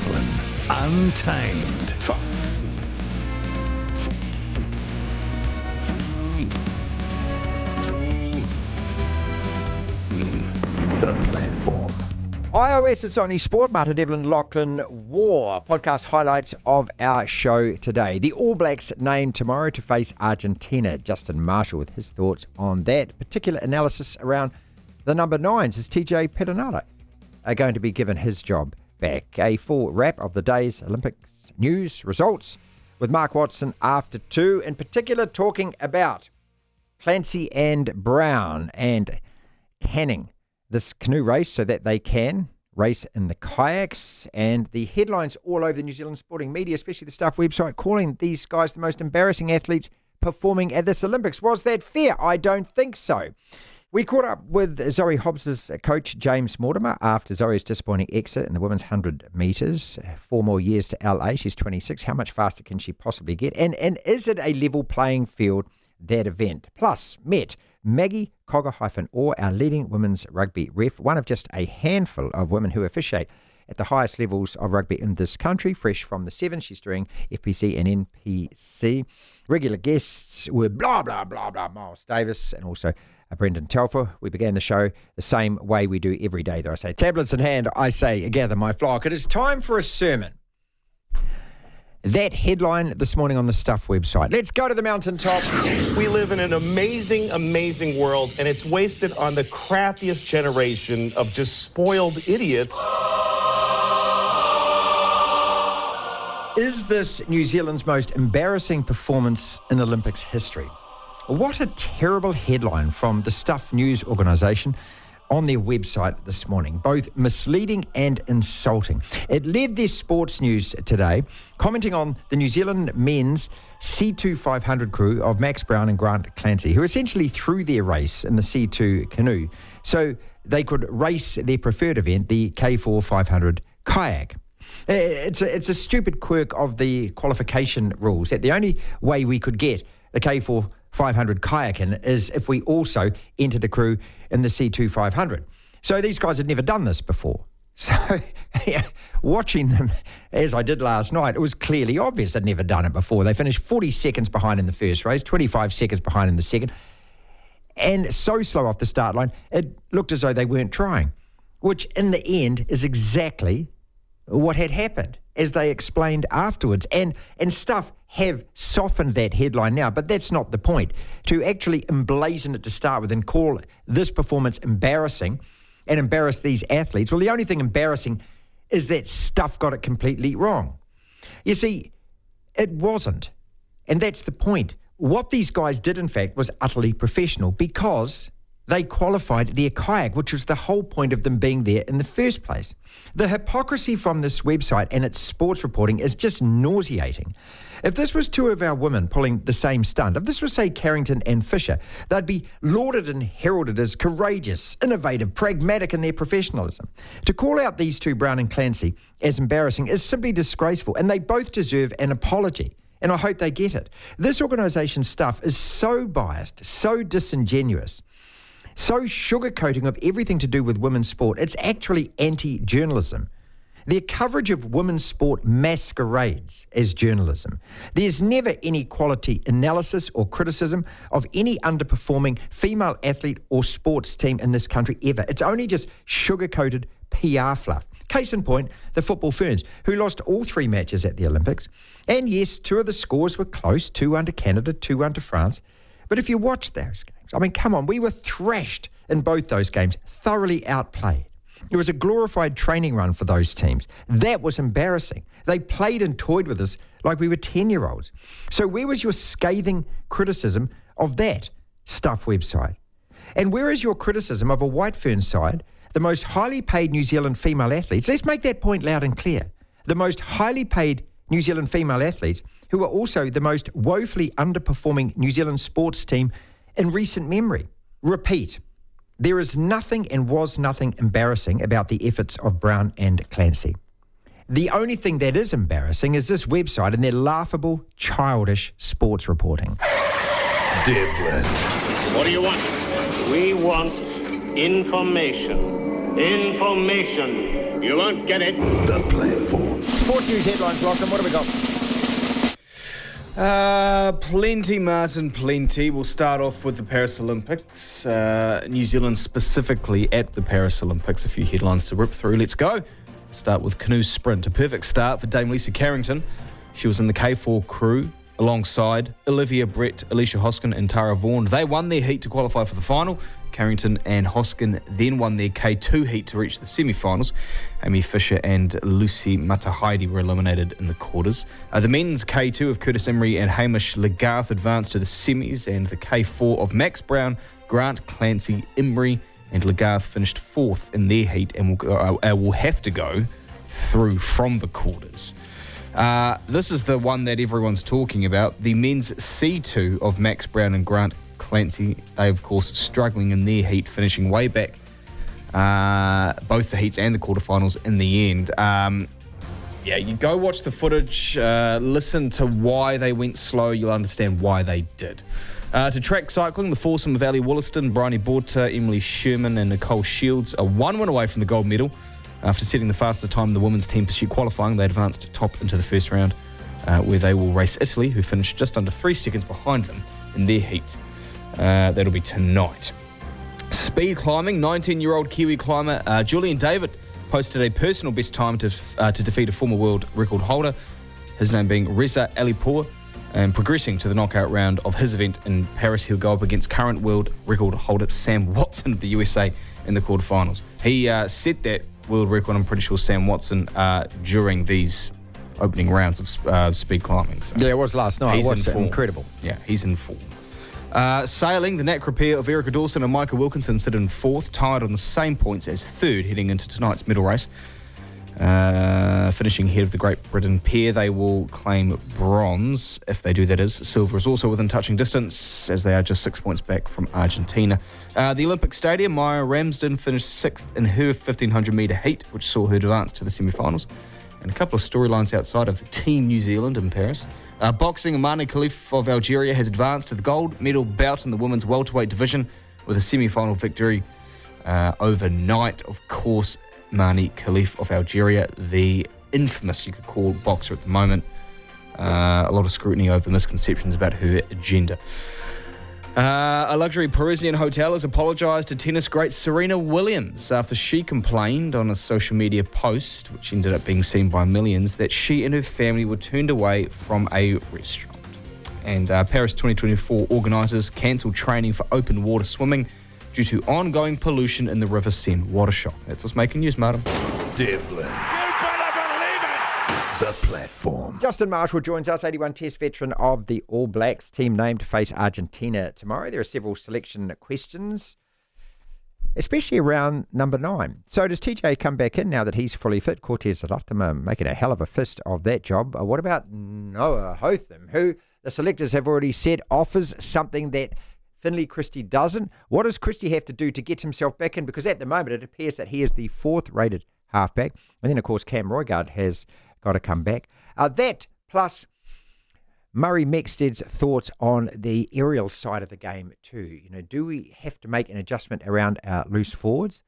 Devlin, Untamed. The platform. iOS, it's only sport. Martin Devlin, Lachlan War. Podcast highlights of our show today. The All Blacks named tomorrow to face Argentina. Justin Marshall with his thoughts on that. Particular analysis around the number 9s as TJ Perenara are going to be given his job back. A full wrap of the day's Olympics news results with Mark Watson after 2. In particular, talking about Clancy and Brown and canning this canoe race so that they can race in the kayaks, and the headlines all over the New Zealand sporting media, especially the Stuff website, calling these guys the most embarrassing athletes performing at this Olympics. Was that fair? I don't think so. We caught up with Zoe Hobbs' coach, James Mortimer, after Zoe's disappointing exit in the women's 100 metres. 4 more years to LA. She's 26. How much faster can she possibly get? And is it a level playing field, that event? Plus, met Maggie Cogger-Orr, our leading women's rugby ref, one of just a handful of women who officiate at the highest levels of rugby in this country, fresh from the 7. She's doing FPC and NPC. Regular guests were Miles Davis and also Brendan Telfer. We began the show the same way we do every day, though. I say, tablets in hand, I say, gather my flock. It is time for a sermon. That headline this morning on the Stuff website. Let's go to the mountaintop. We live in an amazing, amazing world, and it's wasted on the crappiest generation of just spoiled idiots. Is this New Zealand's most embarrassing performance in Olympics history? What a terrible headline from the Stuff News organisation on their website this morning, both misleading and insulting. It led their sports news today, commenting on the New Zealand men's C2 500 crew of Max Brown and Grant Clancy, who essentially threw their race in the C2 canoe so they could race their preferred event, the K4 500 kayak. It's a stupid quirk of the qualification rules that the only way we could get the K4 500 kayak in is if we also entered a crew in the C2 500. So these guys had never done this before. So watching them, as I did last night, it was clearly obvious they'd never done it before. They finished 40 seconds behind in the first race, 25 seconds behind in the second, and so slow off the start line, it looked as though they weren't trying, which in the end is exactly what had happened, as they explained afterwards. And Stuff have softened that headline now, but that's not the point. To actually emblazon it to start with and call this performance embarrassing and embarrass these athletes, well, the only thing embarrassing is that Stuff got it completely wrong. You see, it wasn't. And that's the point. What these guys did, in fact, was utterly professional because they qualified their kayak, which was the whole point of them being there in the first place. The hypocrisy from this website and its sports reporting is just nauseating. If this was 2 of our women pulling the same stunt, if this was, say, Carrington and Fisher, they'd be lauded and heralded as courageous, innovative, pragmatic in their professionalism. To call out these 2, Brown and Clancy, as embarrassing is simply disgraceful, and they both deserve an apology. And I hope they get it. This organisation's Stuff is so biased, so disingenuous, so sugarcoating of everything to do with women's sport, it's actually anti-journalism. Their coverage of women's sport masquerades as journalism. There's never any quality analysis or criticism of any underperforming female athlete or sports team in this country ever. It's only just sugar-coated PR fluff. Case in point, the football Ferns, who lost all 3 matches at the Olympics. And yes, 2 of the scores were close, 2 under Canada, 2 under France. But if you watch those games, I mean, come on, we were thrashed in both those games, thoroughly outplayed. It was a glorified training run for those teams. That was embarrassing. They played and toyed with us like we were 10-year-olds. So where was your scathing criticism of that Stuff website? And where is your criticism of a White Fern side, the most highly paid New Zealand female athletes? Let's make that point loud and clear. The most highly paid New Zealand female athletes who are also the most woefully underperforming New Zealand sports team in recent memory. Repeat, there is nothing and was nothing embarrassing about the efforts of Brown and Clancy. The only thing that is embarrassing is this website and their laughable, childish sports reporting. Devlin. What do you want? We want information. Information. You won't get it. The platform. Sport news headlines, Lachlan. What have we got? Plenty, Martin, plenty. We'll start off with the Paris Olympics. New Zealand specifically at the Paris Olympics. A few headlines to rip through. Let's go. Start with canoe sprint. A perfect start for Dame Lisa Carrington. She was in the K4 crew alongside Olivia Brett, Alicia Hoskin and Tara Vaughan. They won their heat to qualify for the final. Carrington and Hoskin then won their K2 heat to reach the semi-finals. Amy Fisher and Lucy Matahaidi were eliminated in the quarters. The men's K2 of Curtis Emery and Hamish Lagarth advanced to the semis, and the K4 of Max Brown, Grant Clancy, Emery and Lagarth finished fourth in their heat and will have to go through from the quarters. This is the one that everyone's talking about. The men's C2 of Max Brown and Grant Clancy, they of course struggling in their heat, finishing way back both the heats and the quarterfinals in the end. You go watch the footage, listen to why they went slow, you'll understand why they did. To track cycling, the foursome of Ali Wollaston, Bryony Borta, Emily Sherman and Nicole Shields are one win away from the gold medal. After setting the fastest time in the women's team pursuit qualifying, they advanced top into the first round, where they will race Italy, who finished just under 3 seconds behind them in their heat. That'll be tonight. Speed climbing, 19-year-old Kiwi climber Julian David posted a personal best time to defeat a former world record holder, his name being Reza Alipour, and progressing to the knockout round of his event in Paris. He'll go up against current world record holder Sam Watson of the USA in the quarterfinals. He set that world record, I'm pretty sure, Sam Watson, during these opening rounds of speed climbing. So Yeah, it was last night. he's I watched in it. form. Incredible. Yeah, he's in form. Sailing, the Nat Crepier of Erica Dawson and Micah Wilkinson sit in fourth, tied on the same points as third heading into tonight's medal race. Finishing ahead of the Great Britain pair, they will claim bronze. If they do, that is. Silver is also within touching distance, as they are just 6 points back from Argentina. The Olympic Stadium, Maya Ramsden finished sixth in her 1500-metre heat, which saw her advance to the semi-finals. And a couple of storylines outside of Team New Zealand in Paris. Boxing, Imane Khelif of Algeria has advanced to the gold medal bout in the women's welterweight division with a semi-final victory overnight. Of course, Imane Khelif of Algeria, the infamous, you could call, boxer at the moment. A lot of scrutiny over misconceptions about her gender. A luxury Parisian hotel has apologised to tennis great Serena Williams after she complained on a social media post, which ended up being seen by millions, that she and her family were turned away from a restaurant. And Paris 2024 organisers cancelled training for open water swimming due to ongoing pollution in the River Seine. What a shock. That's what's making news, Martin. Devlin. The platform. Justin Marshall joins us, 81 Test veteran of the All Blacks, team named to face Argentina tomorrow. There are several selection questions, especially around number 9. So does TJ come back in now that he's fully fit? Cortez Aratama making a hell of a fist of that job. What about Noah Hotham, who the selectors have already said offers something that Finlay Christie doesn't? What does Christie have to do to get himself back in? Because at the moment it appears that he is the 4th rated halfback. And then, of course, Cam Roigard has got to come back. That plus Murray Mexted's thoughts on the aerial side of the game too. Do we have to make an adjustment around our loose forwards?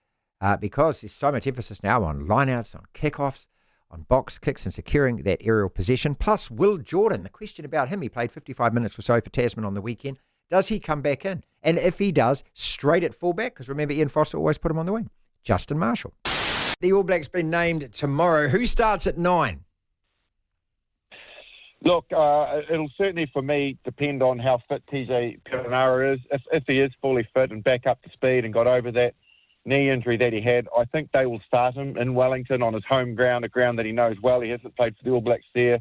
Because there's so much emphasis now on lineouts, on kickoffs, on box kicks and securing that aerial possession. Plus Will Jordan, the question about him, he played 55 minutes or so for Tasman on the weekend. Does he come back in? And if he does, straight at fullback, because remember Ian Foster always put him on the wing. Justin Marshall. The All Blacks been named tomorrow. Who starts at 9? Look, it'll certainly, for me, depend on how fit TJ Perenara is. If he is fully fit and back up to speed and got over that knee injury that he had, I think they will start him in Wellington on his home ground, a ground that he knows well. He hasn't played for the All Blacks there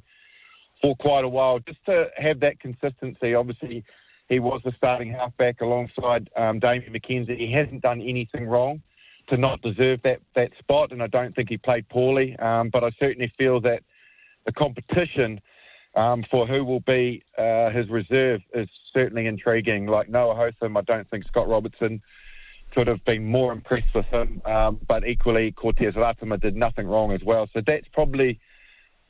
for quite a while. Just to have that consistency. Obviously, he was the starting halfback alongside Damien McKenzie. He hasn't done anything wrong to not deserve that spot, and I don't think he played poorly. But I certainly feel that the competition for who will be his reserve is certainly intriguing. Like Noah Hotham, I don't think Scott Robertson could have been more impressed with him. But equally, Cortez Aratama did nothing wrong as well. So that's probably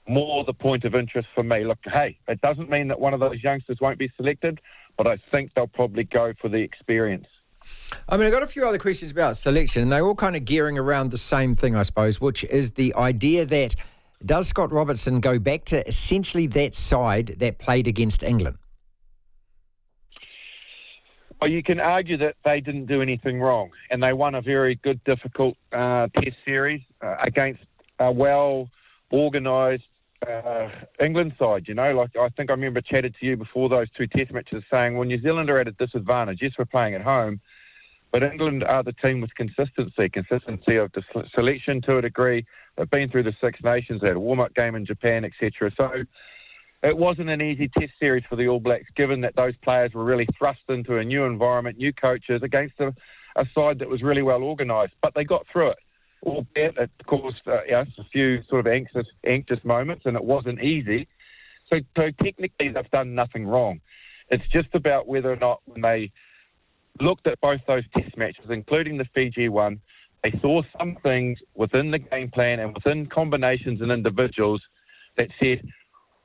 more the point of interest for me. Look, hey, it doesn't mean that one of those youngsters won't be selected, but I think they'll probably go for the experience. I mean, I got a few other questions about selection, and they're all kind of gearing around the same thing, I suppose, which is the idea that does Scott Robertson go back to essentially that side that played against England? Well, you can argue that they didn't do anything wrong, and they won a very good, difficult test series against a well-organised England side. Like I think I remember chatted to you before those two test matches saying, well, New Zealand are at a disadvantage. Yes, we're playing at home, but England are the team with consistency of the selection to a degree. They've been through the Six Nations. They had a warm-up game in Japan, etc. So it wasn't an easy test series for the All Blacks, given that those players were really thrust into a new environment, new coaches, against a side that was really well organised. But they got through it. Albeit it caused a few sort of anxious moments, and it wasn't easy. So technically, they've done nothing wrong. It's just about whether or not, when they looked at both those test matches, including the Fiji one, they saw some things within the game plan and within combinations and individuals that said,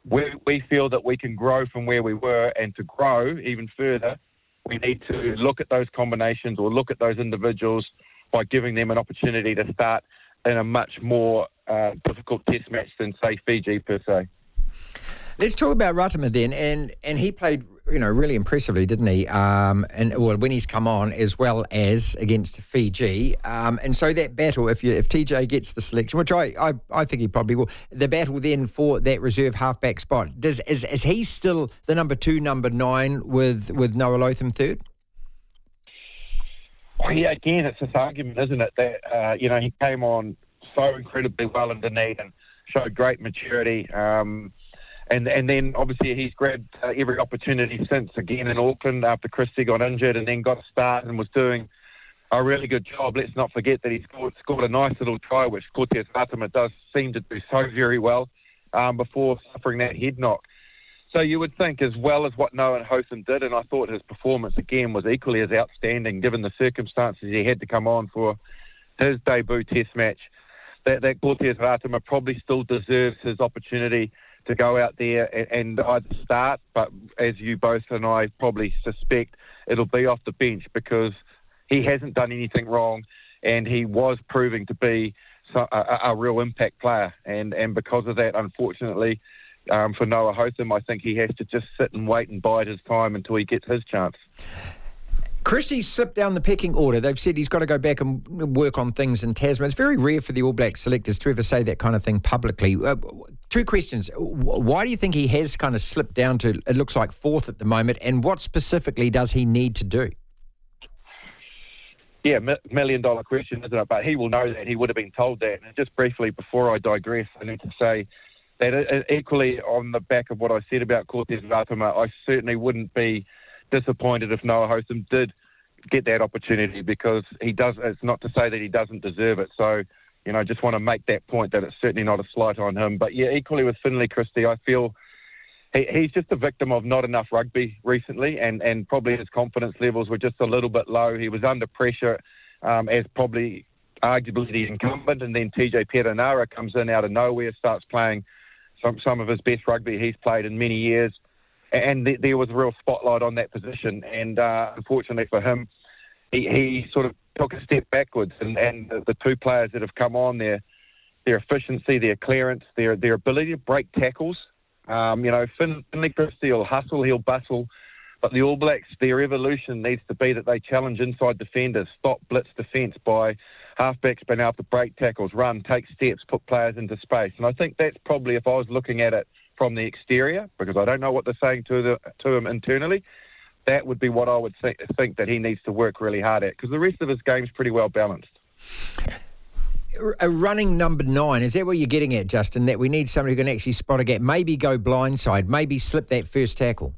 we feel that we can grow from where we were, and to grow even further, we need to look at those combinations or look at those individuals by giving them an opportunity to start in a much more difficult test match than, say, Fiji per se. Let's talk about Ratama then, and he played, really impressively, didn't he? When he's come on, as well as against Fiji, and so that battle, if TJ gets the selection, which I think he probably will, the battle then for that reserve halfback spot, is he still the number 2, number 9 with Noah Lotham third? Well, yeah, again, it's this argument, isn't it, that he came on so incredibly well in Dunedin and showed great maturity. And then, obviously, he's grabbed every opportunity since, again, in Auckland after Christie got injured, and then got a start and was doing a really good job. Let's not forget that he scored a nice little try, which Cortez Ratama does seem to do so very well before suffering that head knock. So you would think, as well as what Noah Hotham did, and I thought his performance, again, was equally as outstanding given the circumstances he had to come on for his debut test match, that Cortez Ratama probably still deserves his opportunity to go out there and either start, but as you both and I probably suspect, it'll be off the bench, because he hasn't done anything wrong, and he was proving to be a real impact player. And because of that, unfortunately, for Noah Hotham, I think he has to just sit and wait and bide his time until he gets his chance. Christie's slipped down the pecking order. They've said he's got to go back and work on things in Tasman. It's very rare for the All Black selectors to ever say that kind of thing publicly. Two questions. Why do you think he has kind of slipped down to, it looks like, 4th at the moment, and what specifically does he need to do? Yeah, $1 million question, isn't it? But he will know that. He would have been told that. And just briefly, before I digress, I need to say that equally on the back of what I said about Cortez Ratama, I certainly wouldn't be disappointed if Noah Hotham did get that opportunity, because he does. It's not to say that he doesn't deserve it. So, I just want to make that point, that it's certainly not a slight on him. But yeah, equally with Finlay Christie, I feel he's just a victim of not enough rugby recently, and probably his confidence levels were just a little bit low. He was under pressure as probably arguably the incumbent, and then TJ Perenara comes in out of nowhere, starts playing some of his best rugby he's played in many years. And there was a real spotlight on that position. And unfortunately for him, he sort of took a step backwards. And the two players that have come on, their efficiency, their clearance, their ability to break tackles. Finlay Christie will hustle, he'll bustle. But the All Blacks, their evolution needs to be that they challenge inside defenders, stop blitz defence by halfbacks being able to break tackles, run, take steps, put players into space. And I think that's probably, if I was looking at it from the exterior, because I don't know what they're saying to him internally, that would be what I would think that he needs to work really hard at, because the rest of his game's pretty well balanced. A running number 9, is that what you're getting at, Justin, that we need somebody who can actually spot a gap, maybe go blindside, maybe slip that first tackle?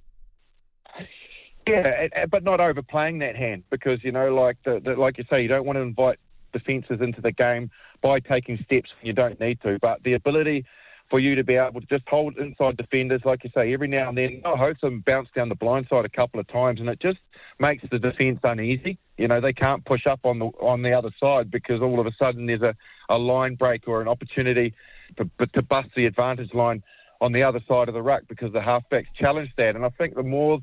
Yeah, but not overplaying that hand, because, like you say, you don't want to invite defences into the game by taking steps when you don't need to. But the ability for you to be able to just hold inside defenders, like you say, every now and then. Hotham bounced down the blind side a couple of times, and it just makes the defence uneasy. They can't push up on the other side, because all of a sudden there's a line break or an opportunity to bust the advantage line on the other side of the ruck, because the halfbacks challenge that. And I think the more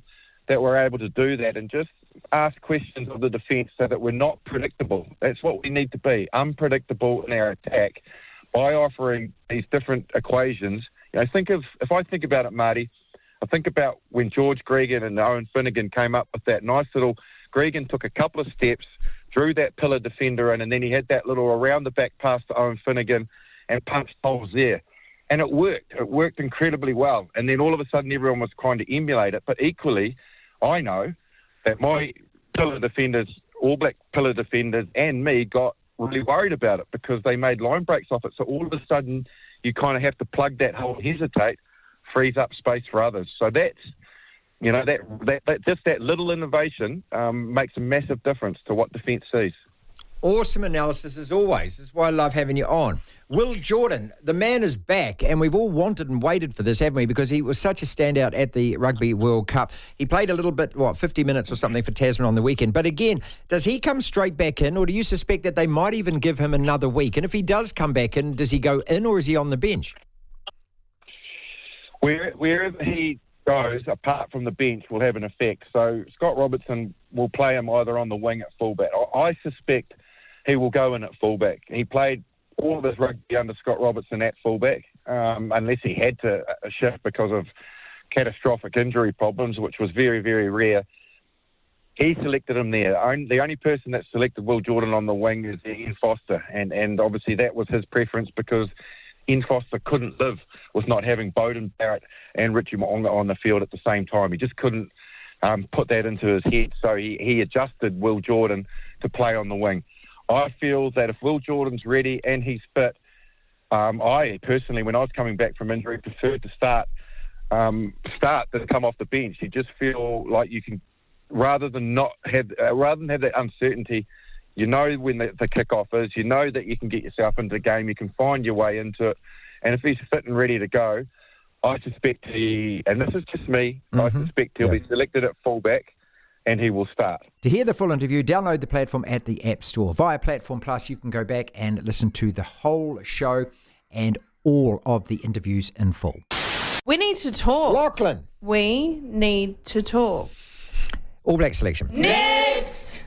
that we're able to do that and just ask questions of the defence so that we're not predictable. That's what we need to be, unpredictable in our attack by offering these different equations. You know, if I think about it, Marty, I think about when George Gregan and Owen Finnegan came up with that nice little, Gregan took a couple of steps, drew that pillar defender in, and then he had that little around the back pass to Owen Finnegan and punched holes there. And it worked. It worked incredibly well. And then all of a sudden everyone was trying to emulate it. But equally, I know that my pillar defenders, All Black pillar defenders, and me got really worried about it because they made line breaks off it. So all of a sudden you kind of have to plug that hole, hesitate, frees up space for others. So that's, you know, that just that little innovation makes a massive difference to what defence sees. Awesome analysis as always. This is why I love having you on. Will Jordan, the man is back, and we've all wanted and waited for this, haven't we? Because he was such a standout at the Rugby World Cup. He played a little bit, 50 minutes or something for Tasman on the weekend. But again, does he come straight back in, or do you suspect that they might even give him another week? And if he does come back in, does he go in or is he on the bench? Wherever he goes, apart from the bench, will have an effect. So Scott Robertson will play him either on the wing at fullback. I suspect he will go in at fullback. He played all of his rugby under Scott Robertson at fullback, unless he had to shift because of catastrophic injury problems, which was very, very rare. He selected him there. The only person that selected Will Jordan on the wing is Ian Foster, and obviously that was his preference because Ian Foster couldn't live with not having Bowden Barrett and Richie Mo'unga on the field at the same time. He just couldn't put that into his head, so he adjusted Will Jordan to play on the wing. I feel that if Will Jordan's ready and he's fit, I personally, when I was coming back from injury, preferred to start than come off the bench. You just feel like you can, rather than have that uncertainty. You know when the kick-off is. You know that you can get yourself into the game. You can find your way into it. And if he's fit and ready to go, I suspect and this is just me, I suspect he'll be selected at fullback and he will start. To hear the full interview, download the platform at the App Store. Via Platform Plus, you can go back and listen to the whole show and all of the interviews in full. We need to talk. Lachlan. We need to talk. All Black selection. Next!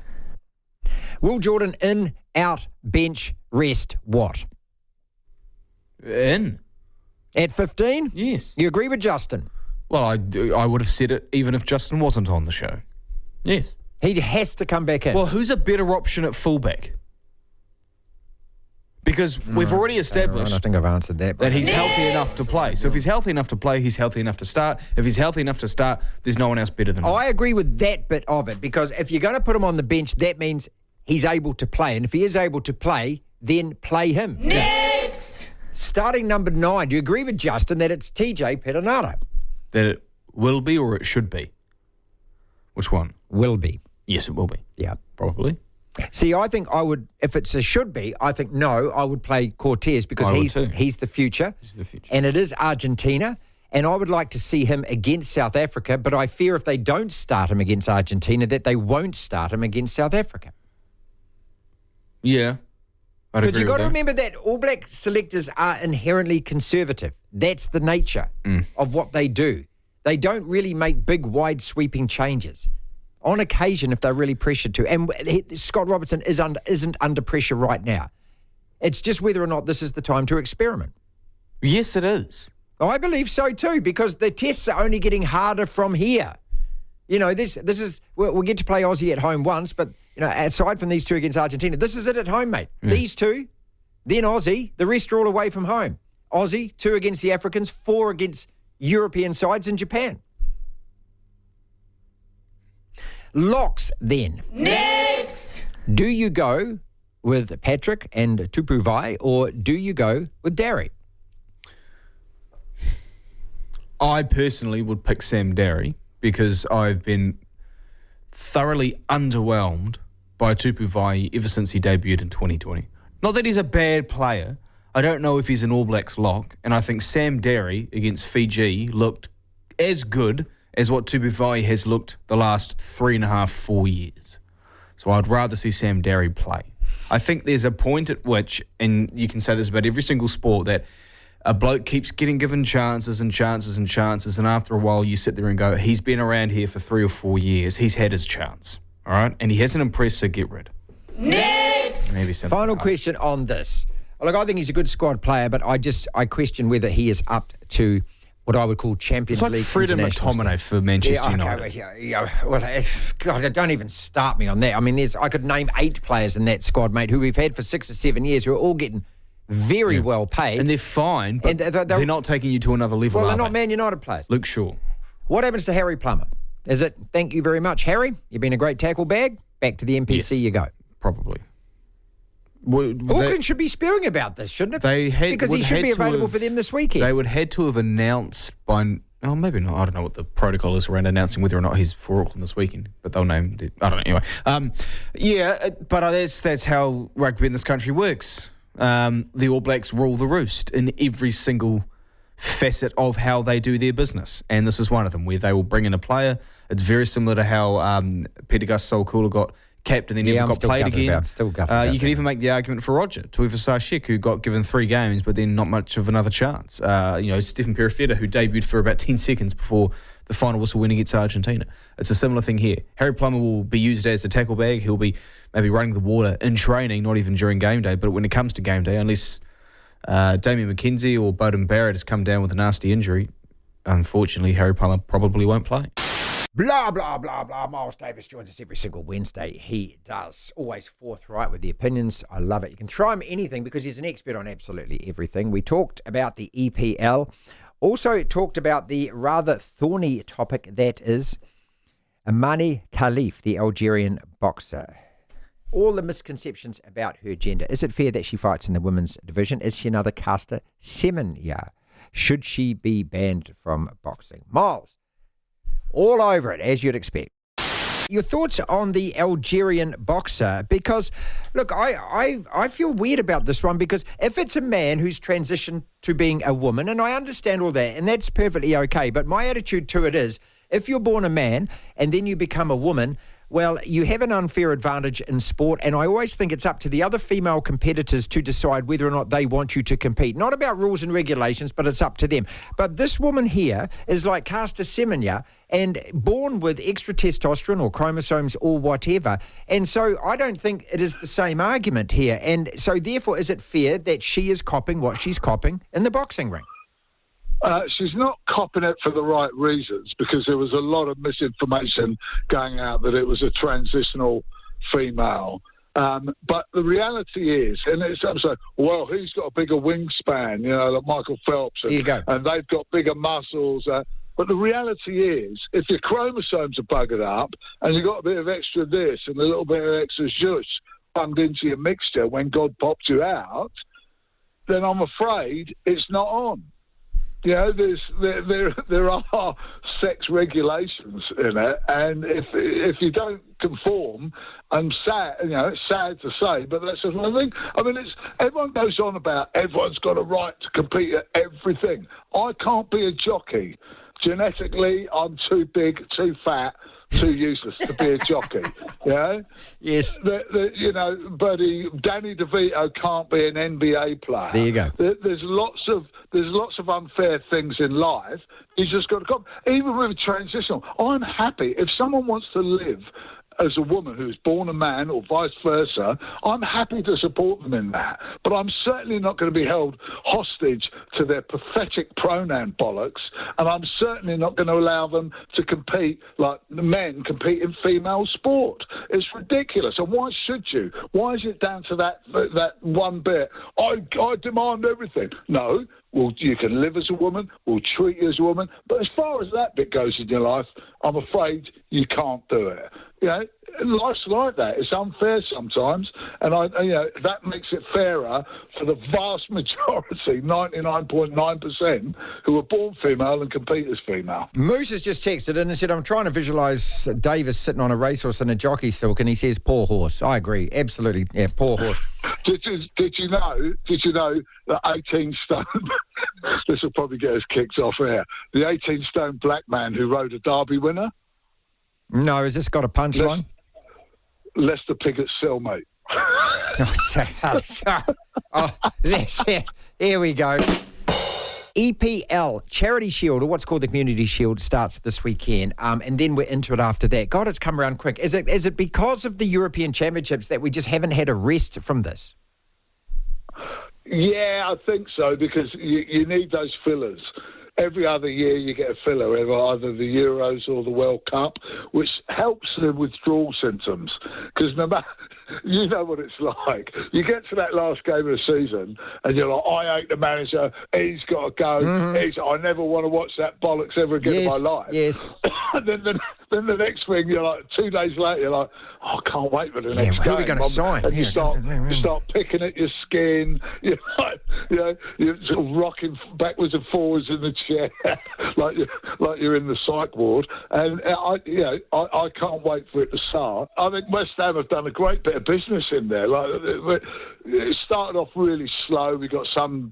Will Jordan in, out, bench, rest, what? In. At 15? Yes. You agree with Justin? Well, I would have said it even if Justin wasn't on the show. Yes. He has to come back in. Well, who's a better option at fullback? Because we've already established I think I've answered that. that he's healthy enough to play. So if he's healthy enough to play, he's healthy enough to start. If he's healthy enough to start, there's no one else better than him. I agree with that bit of it, because if you're going to put him on the bench, that means he's able to play. And if he is able to play, then play him. Next! Starting number 9, do you agree with Justin that it's TJ Perenara? That it will be or it should be? Which one? Will be. Yes, it will be. Yeah. Probably. See, I think I would, if it's a should be, I think no, I would play Cortez because I would he's too. the future. He's the future. And it is Argentina. And I would like to see him against South Africa, but I fear if they don't start him against Argentina, that they won't start him against South Africa. Yeah. But you've got to remember that All Black selectors are inherently conservative. That's the nature of what they do. They don't really make big, wide, sweeping changes. On occasion, if they're really pressured to. And Scott Robertson isn't under pressure right now. It's just whether or not this is the time to experiment. Yes, it is. I believe so too, because the tests are only getting harder from here. You know, this is, we'll get to play Aussie at home once, but, you know, aside from these two against Argentina, this is it at home, mate. Yeah. These two, then Aussie, the rest are all away from home. Aussie, 2 against the Africans, 4 against European sides in Japan. Locks then. Next! Do you go with Patrick and Tupu Vai, or do you go with Darry? I personally would pick Sam Darry because I've been thoroughly underwhelmed by Tupu Vai ever since he debuted in 2020. Not that he's a bad player. I don't know if he's an All Blacks lock, and I think Sam Darry against Fiji looked as good as what Tupu Vai has looked the last 3.5, 4 years. So I'd rather see Sam Darry play. I think there's a point at which, and you can say this about every single sport, that a bloke keeps getting given chances and chances and chances, and after a while you sit there and go, he's been around here for 3 or 4 years, he's had his chance. All right, and he hasn't impressed, so get rid. Next. Maybe something. Final question on this. Look, I think he's a good squad player, but I question whether he is up to what I would call Champions It's like League Fred and international McTominay for Manchester United. Okay, well, God, don't even start me on that. I mean, I could name 8 players in that squad, mate, who we've had for 6 or 7 years who are all getting very well paid. And they're fine, but they're not taking you to another level, well, are they're not they? Man United players. Luke Shaw. What happens to Harry Plummer? Is it, thank you very much, Harry? You've been a great tackle bag. Back to the NPC Yes. you go. Probably. Auckland should be spewing about this, shouldn't it? Because he should be available for them this weekend. They would had to have announced by... Oh, maybe not. I don't know what the protocol is around announcing whether or not he's for Auckland this weekend, but they'll name it. I don't know. Anyway, but that's how rugby in this country works. The All Blacks rule the roost in every single facet of how they do their business, and this is one of them where they will bring in a player. It's very similar to how Peter Gus Solkula got capped and then never got played again. You could even make the argument for Roger Tuivasa-Sheck, who got given 3 games but then not much of another chance. Stephen Perifeta, who debuted for about 10 seconds before the final whistle win against Argentina. It's a similar thing here. Harry Plummer will be used as a tackle bag. He'll be maybe running the water in training, not even during game day, but when it comes to game day, unless Damien McKenzie or Bowden Barrett has come down with a nasty injury, unfortunately Harry Plummer probably won't play. Blah, blah, blah, blah. Miles Davis joins us every single Wednesday. He does. Always forthright with the opinions. I love it. You can throw him anything because he's an expert on absolutely everything. We talked about the EPL. Also talked about the rather thorny topic that is Imane Khelif, the Algerian boxer. All the misconceptions about her gender. Is it fair that she fights in the women's division? Is she another Caster Semenya? Should she be banned from boxing? Miles, all over it, as you'd expect. Your thoughts on the Algerian boxer? Because, look, I feel weird about this one because if it's a man who's transitioned to being a woman, and I understand all that, and that's perfectly okay, but my attitude to it is, if you're born a man and then you become a woman, well, you have an unfair advantage in sport, and I always think it's up to the other female competitors to decide whether or not they want you to compete. Not about rules and regulations, but it's up to them. But this woman here is like Caster Semenya and born with extra testosterone or chromosomes or whatever. And so I don't think it is the same argument here. And so therefore, is it fair that she is copping what she's copping in the boxing ring? She's not copping it for the right reasons because there was a lot of misinformation going out that it was a transitional female. But the reality is, and it's saying, well, he's got a bigger wingspan, like Michael Phelps, and they've got bigger muscles. But the reality is, if your chromosomes are buggered up and you've got a bit of extra this and a little bit of extra zhuzh bunged into your mixture when God popped you out, then I'm afraid it's not on. There are sex regulations in it, and if you don't conform, I'm sad. It's sad to say, but that's just one thing. I mean, everyone goes on about everyone's got a right to compete at everything. I can't be a jockey. Genetically, I'm too big, too fat, too useless to be a jockey. Yes. Buddy, Danny DeVito can't be an NBA player. There you go. There's lots of unfair things in life. You just got to come. Even with transitional, I'm happy if someone wants to live as a woman who's born a man or vice versa, I'm happy to support them in that. But I'm certainly not going to be held hostage to their pathetic pronoun bollocks, and I'm certainly not going to allow them to compete like the men compete in female sport. It's ridiculous. And why should you? Why is it down to that one bit? I demand everything. No. Well, you can live as a woman, we'll treat you as a woman, but as far as that bit goes in your life, I'm afraid you can't do it. Life's like that. It's unfair sometimes, and that makes it fairer for the vast majority, 99.9%, who are born female and compete as female. Moose has just texted in and said, I'm trying to visualise Davis sitting on a racehorse in a jockey silk, and he says, poor horse. I agree, absolutely. Yeah, poor horse. Did you know that 18 stone, this will probably get us kicked off here, the 18 stone black man who rode a Derby winner? No, has this got a punchline? Lester Piggott's cellmate. That's it. Here we go. EPL, Charity Shield, or what's called the Community Shield, starts this weekend, and then we're into it after that. God, it's come around quick. Is it because of the European Championships that we just haven't had a rest from this? Yeah, I think so, because you need those fillers. Every other year you get a filler, either the Euros or the World Cup, which helps the withdrawal symptoms. Because no matter, you know what it's like. You get to that last game of the season and you're like, I hate the manager, he's got to go, I never want to watch that bollocks ever again in my life. Yes. And then the next thing, you're like, 2 days later, you're like, I can't wait for the next game. Who are we going to sign? And you start picking at your skin. You're sort of rocking backwards and forwards in the chair like you're in the psych ward. And I can't wait for it to start. I think West Ham have done a great bit of business in there. It started off really slow. We got some,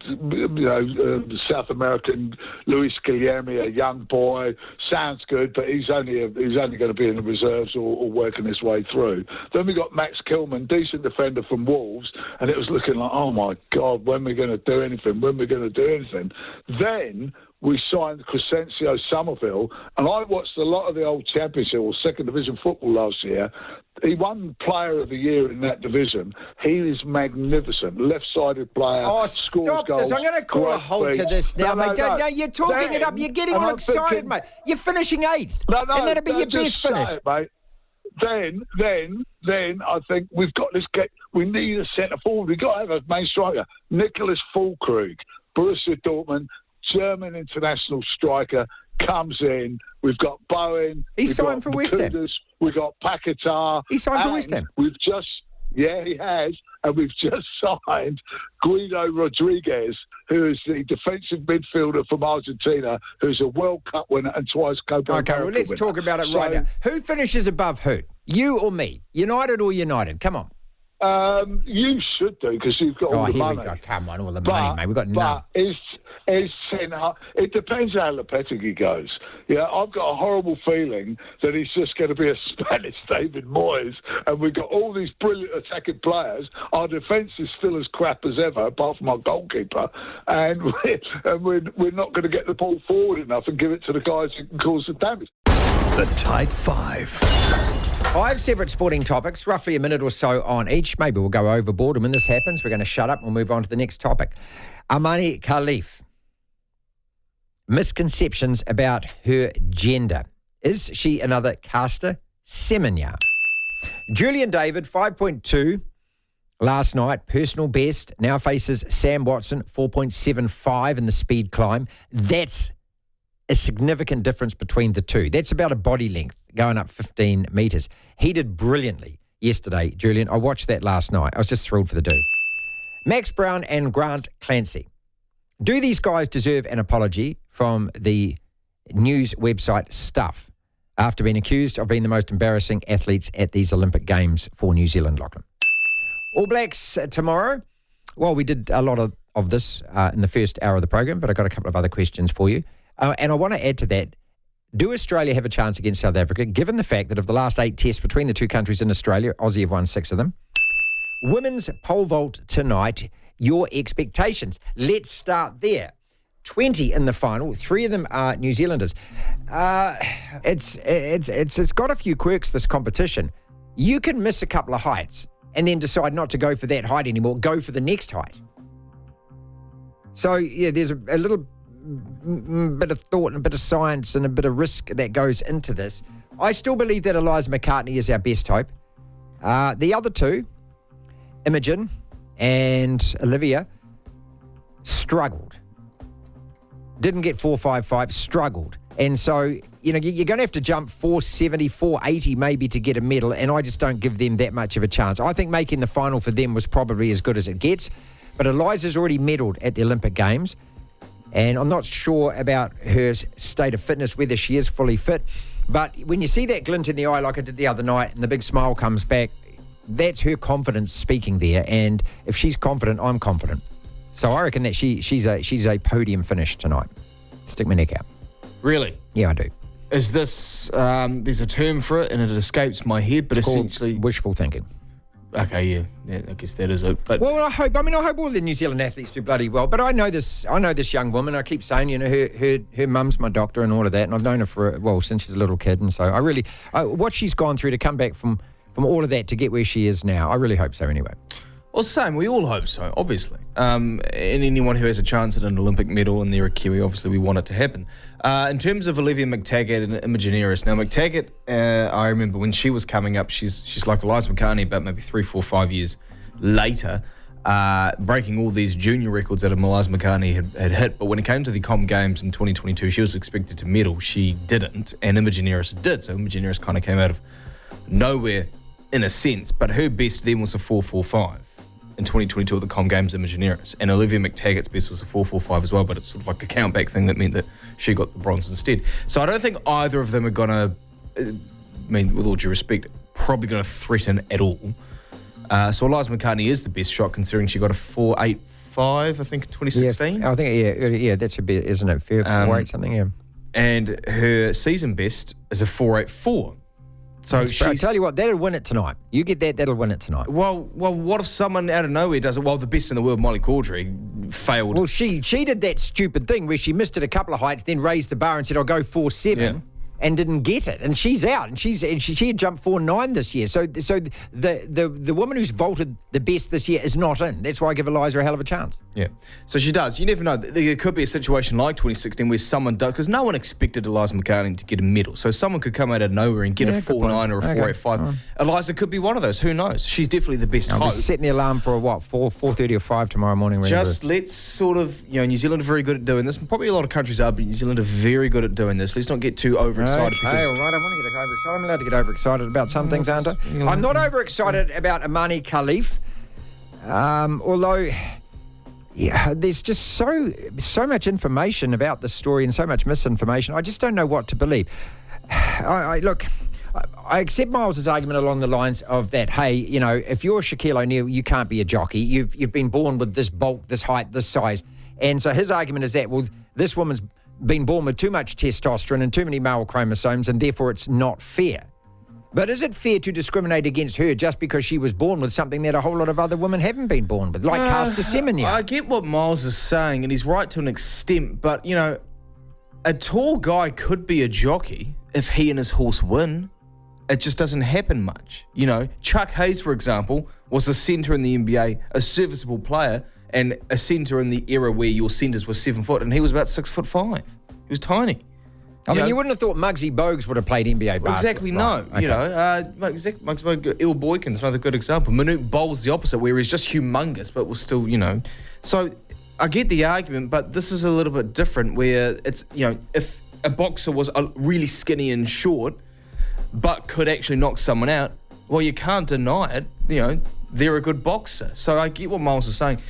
South American Luis Guilherme, a young boy. Sounds good, but he's only going to be in the reserves or working his way through. Then we got Max Kilman, decent defender from Wolves, and it was looking like, oh my God, when are we going to do anything? Then we signed Crescencio Somerville, and I watched a lot of the old Championship or Second Division football last year. He won Player of the Year in that division. He is magnificent. Left-sided player. Oh, scores stop goals, this. I'm going to call a halt to this now, mate. No, you're talking it up. You're getting all excited, mate. You're finishing 8th. And that'll be your best finish. It, mate. Then I think we've got this. We need a centre forward. We've got to have a main striker. Nicholas Füllkrug, Borussia Dortmund, German international striker, comes in. We've got Bowen. He signed for West Ham. We've got Paquetá. He signed for West Ham. He has. And we've just signed Guido Rodriguez, who is the defensive midfielder from Argentina, who's a World Cup winner and twice Copa America Okay, well, let's winner. talk about it right now. Who finishes above who? You or me? United or United? Come on. You should do, because you've got all the money. Here we go. Come on, all the money, mate. We've got none. But it depends how Lopetegui goes. Yeah, I've got a horrible feeling that he's just going to be a Spanish David Moyes, and we've got all these brilliant attacking players. Our defence is still as crap as ever, apart from our goalkeeper, and we're not going to get the ball forward enough and give it to the guys who can cause the damage. The Tight Five. 5 separate sporting topics, roughly a minute or so on each. Maybe we'll go overboard, and when this happens, we're going to shut up and we'll move on to the next topic. Imane Khelif. Misconceptions about her gender. Is she another Caster Semenya? Julian David, 5.2 last night, personal best, now faces Sam Watson, 4.75 in the speed climb. That's a significant difference between the two. That's about a body length going up 15 metres. He did brilliantly yesterday, Julian. I watched that last night. I was just thrilled for the dude. Max Brown and Grant Clancy. Do these guys deserve an apology from the news website Stuff after being accused of being the most embarrassing athletes at these Olympic Games for New Zealand, Lachlan? All Blacks tomorrow. Well, we did a lot of this in the first hour of the program, but I got a couple of other questions for you. And I want to add to that, do Australia have a chance against South Africa, given the fact that of the last 8 tests between the two countries in Australia, Aussie have won 6 of them? Women's pole vault tonight, your expectations. Let's start there. 20 in the final, 3 of them are New Zealanders. It's got a few quirks, this competition. You can miss a couple of heights and then decide not to go for that height anymore, go for the next height. So, yeah, there's a little bit of thought and a bit of science and a bit of risk that goes into this. I still believe that Eliza McCartney is our best hope. The other two, Imogen and Olivia, struggled. Didn't get 4.55, struggled. And so, you're going to have to jump 4.70, 4.80 maybe to get a medal, and I just don't give them that much of a chance. I think making the final for them was probably as good as it gets, but Eliza's already medalled at the Olympic Games, and I'm not sure about her state of fitness, whether she is fully fit, but when you see that glint in the eye like I did the other night and the big smile comes back, that's her confidence speaking there, and if she's confident, I'm confident. So I reckon that she's a podium finish tonight. Stick my neck out. Really? Yeah, I do. Is this, there's a term for it and it escapes my head, but essentially... wishful thinking. Okay, yeah, I guess that is it. But Well, I hope all the New Zealand athletes do bloody well. But I know this young woman. I keep saying, her mum's my doctor and all of that, and I've known her since she's a little kid. And so I really, what she's gone through to come back from all of that to get where she is now, I really hope so. Anyway. Well, same. We all hope so, obviously. And anyone who has a chance at an Olympic medal and they're a Kiwi, obviously we want it to happen. In terms of Olivia McTaggart and Imane Khelif, now McTaggart, I remember when she was coming up, she's like Eliza McCartney, about maybe 3, 4, 5 years later, breaking all these junior records that Eliza McCartney had hit. But when it came to the Com Games in 2022, she was expected to medal. She didn't, and Imane Khelif did. So Imane Khelif kind of came out of nowhere in a sense, but her best then was a 4.45. In 2022 at the Com Games in Imane Khelif. And Olivia McTaggart's best was a 4.45 as well, but it's sort of like a countback thing that meant that she got the bronze instead. So I don't think either of them are going to, with all due respect, probably going to threaten at all. So Eliza McCartney is the best shot considering she got a 4.85, I think, in 2016. Yeah, I think, that's a bit, isn't it? 4.8 something, yeah. And her season best is a 4.84. So I tell you what, that'll win it tonight. You get that, that'll win it tonight. Well, what if someone out of nowhere does it? Well, the best in the world, Molly Caudry, failed. Well, she did that stupid thing where she missed it a couple of heights, then raised the bar and said, I'll go 4.7. And didn't get it, and she's out, and she had jumped 4.9 this year. So the woman who's vaulted the best this year is not in. That's why I give Eliza a hell of a chance. Yeah, so she does. You never know. There could be a situation like 2016 where someone does, because no one expected Eliza McCartney to get a medal. So someone could come out of nowhere and get a 4.9 or a 4.85. Eliza could be one of those. Who knows? She's definitely the best hope. Setting the alarm for 4:30 or 5 tomorrow morning. Just let's sort of, New Zealand are very good at doing this. Probably a lot of countries are, but New Zealand are very good at doing this. Let's not get too overexcited. Okay, all right. I want to get overexcited. I'm allowed to get overexcited about some things, aren't I? I'm not overexcited about Imane Khelif, although, there's just so much information about the story and so much misinformation. I just don't know what to believe. I accept Miles's argument along the lines of that, hey, if you're Shaquille O'Neal, you can't be a jockey. You've been born with this bulk, this height, this size. And so his argument is that, well, this woman's been born with too much testosterone and too many male chromosomes, and therefore it's not fair. But is it fair to discriminate against her just because she was born with something that a whole lot of other women haven't been born with, like Caster Semenya? I get what Miles is saying, and he's right to an extent, but, a tall guy could be a jockey if he and his horse win. It just doesn't happen much. Chuck Hayes, for example, was a centre in the NBA, a serviceable player, and a centre in the era where your centres were 7 foot, and he was about 6'5". He was tiny. I mean, you wouldn't have thought Muggsy Bogues would have played NBA basketball. Exactly, no. Right. Okay. Muggsy Bogues, Il Boykin's another good example. Manute Bowles the opposite, where he's just humongous, but was still, So I get the argument, but this is a little bit different, where it's, if a boxer was really skinny and short, but could actually knock someone out, well, you can't deny it. They're a good boxer. So I get what Miles is saying.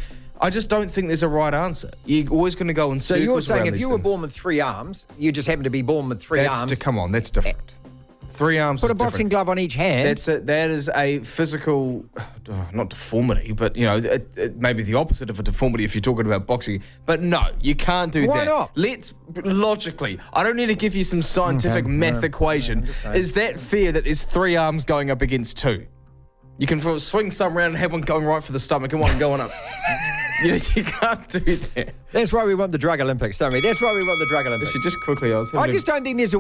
I just don't think there's a right answer. You're always going to go in circles. So you're saying if you were things. born with 3 arms, you just happen to be born with 3 arms. Come on, that's different. 3 arms. Put a boxing glove on each hand. That is a physical, not deformity, but it may be the opposite of a deformity if you're talking about boxing. But no, you can't do that. Why not? Let's logically. I don't need to give you some scientific math equation. Is that fair that there's 3 arms going up against 2? You can swing some around and have one going right for the stomach and one going up. You can't do that. That's why we want the Drug Olympics, don't we? That's why we want the Drug Olympics. Just quickly, I just don't think there's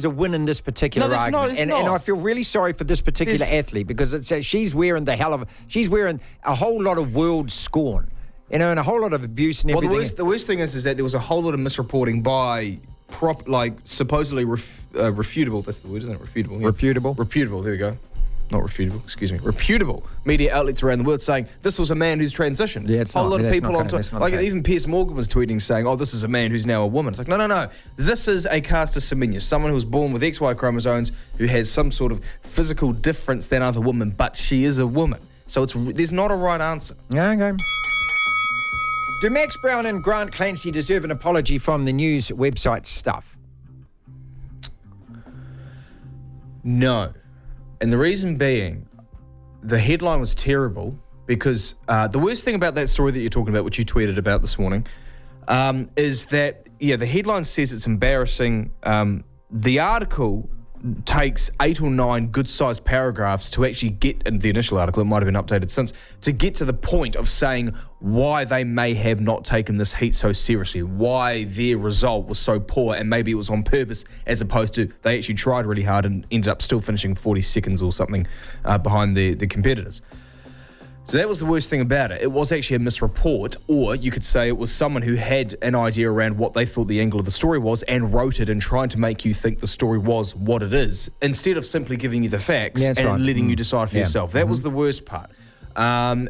a win in this particular argument, and I feel really sorry for this particular athlete because she's wearing a whole lot of world scorn, and a whole lot of abuse and everything. Well, the worst thing is that there was a whole lot of misreporting by supposedly refutable. That's the word, isn't it? Refutable. Yeah. Reputable. There we go. Not refutable, excuse me. Reputable media outlets around the world saying this was a man who's transitioned. Yeah, it's a whole lot of people on Twitter. Even Piers Morgan was tweeting saying, "Oh, this is a man who's now a woman." It's like, no. This is a Caster Semenya, someone who was born with XY chromosomes, who has some sort of physical difference than other women, but she is a woman. So there's not a right answer. Okay. Do Max Brown and Grant Clancy deserve an apology from the news website Stuff? No. And the reason being, the headline was terrible because the worst thing about that story that you're talking about, which you tweeted about this morning, is that, the headline says it's embarrassing. The article takes 8 or 9 good-sized paragraphs to actually get, in the initial article, it might have been updated since, to get to the point of saying why they may have not taken this heat so seriously, why their result was so poor, and maybe it was on purpose as opposed to they actually tried really hard and ended up still finishing 40 seconds or something behind the competitors. So that was the worst thing about it. It was actually a misreport, or you could say it was someone who had an idea around what they thought the angle of the story was and wrote it and trying to make you think the story was what it is, instead of simply giving you the facts and letting you decide for yourself. That was the worst part. And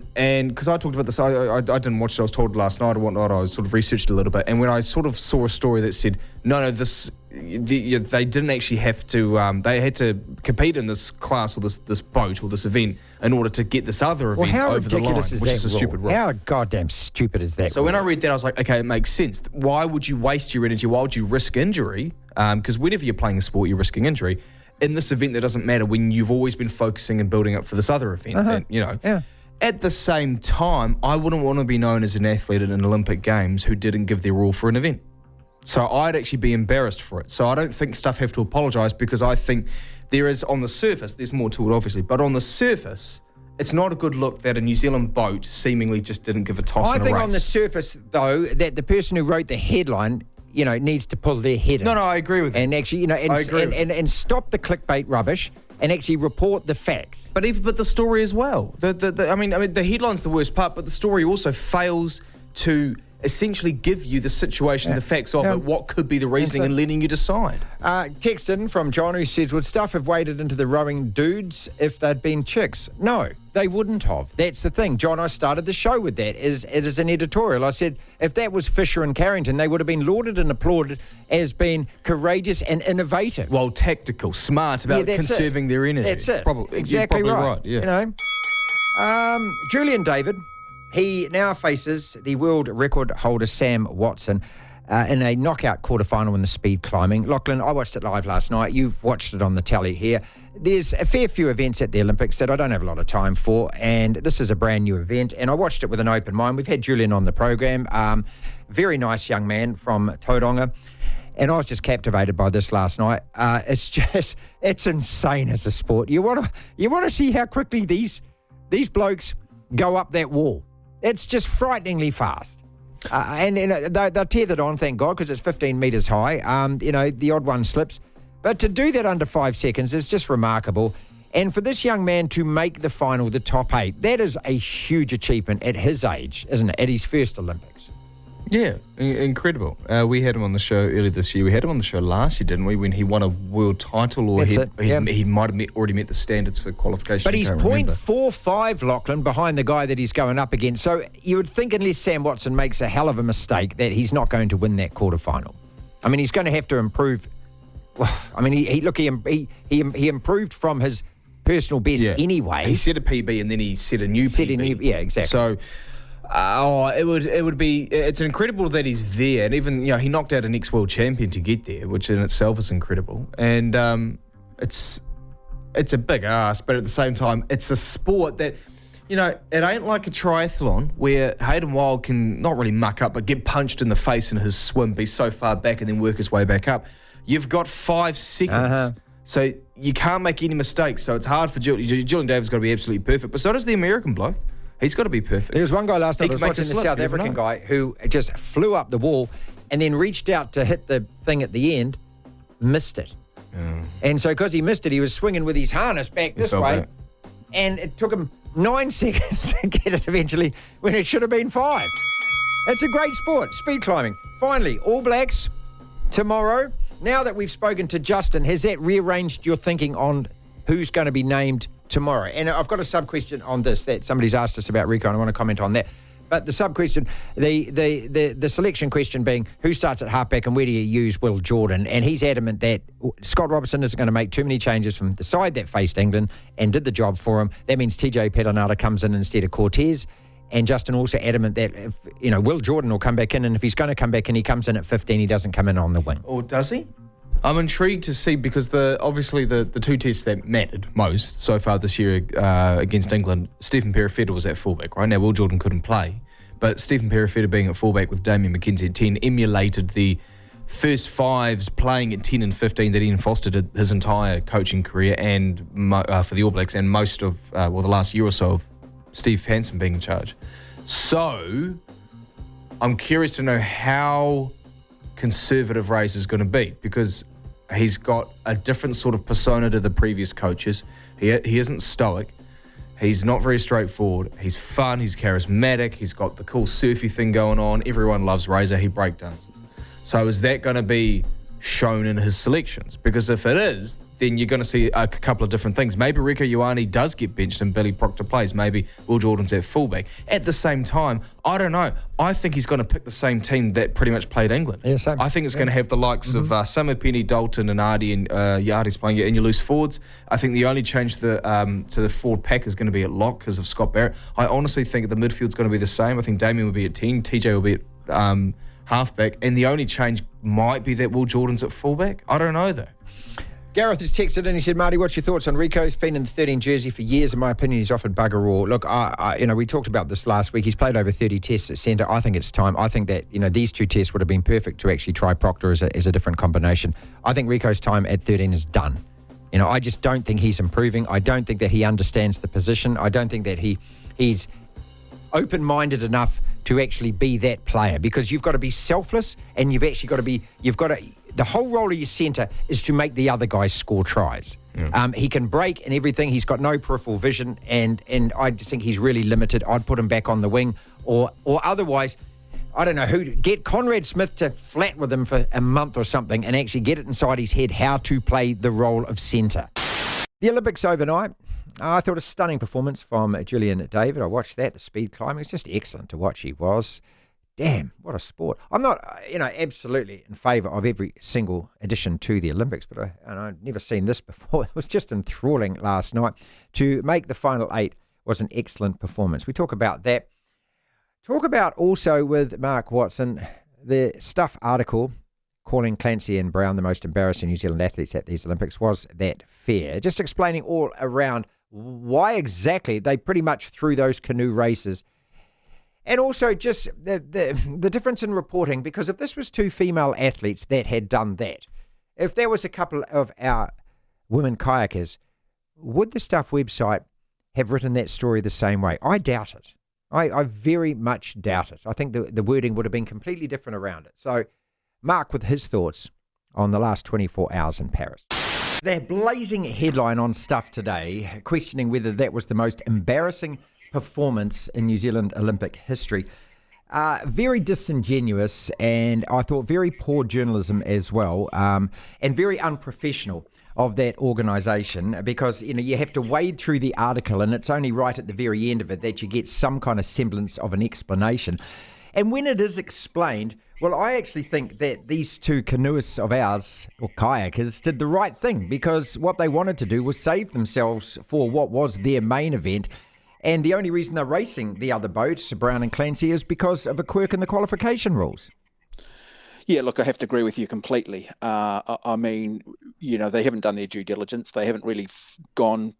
because I talked about this, I didn't watch it, I was told last night or whatnot, I sort of researched it a little bit, and when I sort of saw a story that said, they didn't actually have to, they had to compete in this class or this boat or this event in order to get this other event over the line, which is a stupid rule. How goddamn stupid is that? So when I read that, I was like, okay, it makes sense. Why would you waste your energy? Why would you risk injury? Because whenever you're playing a sport, you're risking injury. In this event, that doesn't matter when you've always been focusing and building up for this other event. And, At the same time, I wouldn't want to be known as an athlete at an Olympic Games who didn't give their all for an event. So I'd actually be embarrassed for it. So I don't think stuff have to apologise, because I think there is, on the surface, there's more to it obviously, but on the surface, it's not a good look that a New Zealand boat seemingly just didn't give a toss in a race. I think on the surface, though, that the person who wrote the headline, needs to pull their head in. No, I agree with you. And actually, and stop the clickbait rubbish and actually report the facts. But the story as well. I mean, the headline's the worst part, but the story also fails to essentially give you the situation, the facts of it, what could be the reasoning, and letting you decide. Text in from John, who says, would Stuff have waded into the rowing dudes if they'd been chicks? No, they wouldn't have. That's the thing. John, I started the show with that. It is an editorial. I said, if that was Fisher and Carrington, they would have been lauded and applauded as being courageous and innovative. Well, tactical, smart about conserving their energy. That's it. Exactly right. Yeah. Julian David, he now faces the world record holder Sam Watson in a knockout quarterfinal in the speed climbing. Lachlan, I watched it live last night. You've watched it on the telly here. There's a fair few events at the Olympics that I don't have a lot of time for, and this is a brand new event, and I watched it with an open mind. We've had Julian on the program, very nice young man from Tauranga, and I was just captivated by this last night. It's insane as a sport. You want to see how quickly these blokes go up that wall. It's just frighteningly fast. And they're tethered on, thank God, because it's 15 metres high. The odd one slips. But to do that under 5 seconds is just remarkable. And for this young man to make the final, the top 8, that is a huge achievement at his age, isn't it? At his first Olympics. Yeah, incredible. We had him on the show earlier this year. We had him on the show last year, didn't we? When he won a world title, or he might have already met the standards for qualification. But he's 0.45, Lachlan, behind the guy that he's going up against. So you would think, unless Sam Watson makes a hell of a mistake, that he's not going to win that quarterfinal. I mean, he's going to have to improve. Well, I mean, he improved from his personal best anyway. He set a PB and then he set a new PB. Yeah, exactly. So. It's incredible that he's there, and even he knocked out an ex-world champion to get there, which in itself is incredible. And it's a big ask, but at the same time, it's a sport that it ain't like a triathlon where Hayden Wilde can not really muck up, but get punched in the face in his swim, be so far back, and then work his way back up. You've got 5 seconds. So you can't make any mistakes. So it's hard for Julian. Julian David's got to be absolutely perfect, but so does the American bloke. He's got to be perfect. There was one guy last night, I was watching the South African guy, who just flew up the wall and then reached out to hit the thing at the end, missed it. And so because he missed it, he was swinging with his harness back this way, and it took him 9 seconds to get it eventually when it should have been 5. It's a great sport, speed climbing. Finally, All Blacks tomorrow. Now that we've spoken to Justin, has that rearranged your thinking on who's going to be named tomorrow? And I've got a sub-question on this that somebody's asked us about, Rico, and I want to comment on that. But the sub-question, the selection question being, who starts at halfback and where do you use Will Jordan? And he's adamant that Scott Robertson isn't going to make too many changes from the side that faced England and did the job for him. That means TJ Perenara comes in instead of Cortez. And Justin also adamant that if, Will Jordan will come back in, and if he's going to come back in, he comes in at 15, he doesn't come in on the wing. Or does he? I'm intrigued to see, because obviously the two tests that mattered most so far this year against England, Stephen Perifetta was at fullback, right? Now, Will Jordan couldn't play, but Stephen Perifetta being at fullback with Damien McKenzie at 10 emulated the first fives playing at 10 and 15 that Ian Foster did his entire coaching career and for the All Blacks, and most of, the last year or so of Steve Hansen being in charge. So I'm curious to know how conservative Ray's is going to be, because he's got a different sort of persona to the previous coaches. He isn't stoic. He's not very straightforward. He's fun. He's charismatic. He's got the cool surfy thing going on. Everyone loves Razor. He breakdances. So is that going to be shown in his selections? Because if it is, then you're going to see a couple of different things. Maybe Rieko Ioane does get benched and Billy Proctor plays. Maybe Will Jordan's at fullback. At the same time, I don't know. I think he's going to pick the same team that pretty much played England. Yeah, same. I think it's going to have the likes of Samipeni, Dalton and Ardy, and Yardi's playing in your loose forwards. I think the only change to the forward pack is going to be at lock because of Scott Barrett. I honestly think the midfield's going to be the same. I think Damien will be at 10, TJ will be at halfback, and the only change might be that Will Jordan's at fullback. I don't know though. Gareth has texted in. He said, "Marty, what's your thoughts on Rieko? He's been in the 13 jersey for years. In my opinion, he's offered bugger all." Look, we talked about this last week. He's played over 30 tests at centre. I think it's time. I think that these two tests would have been perfect to actually try Proctor as a different combination. I think Riko's time at 13 is done. I just don't think he's improving. I don't think that he understands the position. I don't think that he's open-minded enough to actually be that player, because you've got to be selfless, and the whole role of your centre is to make the other guys score tries. Yeah. He can break and everything. He's got no peripheral vision, and I just think he's really limited. I'd put him back on the wing, or otherwise, I don't know who. Get Conrad Smith to flat with him for a month or something and actually get it inside his head how to play the role of centre. The Olympics overnight. I thought a stunning performance from Julian David. I watched that, the speed climbing. It was just excellent to watch. He was. Damn, what a sport. I'm not, absolutely in favour of every single addition to the Olympics, but I've never seen this before. It was just enthralling last night. To make the final 8 was an excellent performance. We talk about that. Talk about also with Mark Watson, the Stuff article calling Clancy and Brown the most embarrassing New Zealand athletes at these Olympics. Was that fair? Just explaining all around why exactly they pretty much threw those canoe races. And also just the difference in reporting, because if this was 2 female athletes that had done that, if there was a couple of our women kayakers, would the Stuff website have written that story the same way? I doubt it. I very much doubt it. I think the wording would have been completely different around it. So Mark with his thoughts on the last 24 hours in Paris. The blazing headline on Stuff today, questioning whether that was the most embarrassing performance in New Zealand Olympic history. Very disingenuous, and I thought very poor journalism as well, and very unprofessional of that organisation, because you have to wade through the article, and it's only right at the very end of it that you get some kind of semblance of an explanation. And when it is explained, well, I actually think that these 2 canoeists of ours, or kayakers, did the right thing, because what they wanted to do was save themselves for what was their main event. And the only reason they're racing the other boat, Brown and Clancy, is because of a quirk in the qualification rules. Yeah, look, I have to agree with you completely. I mean, they haven't done their due diligence. They haven't really gone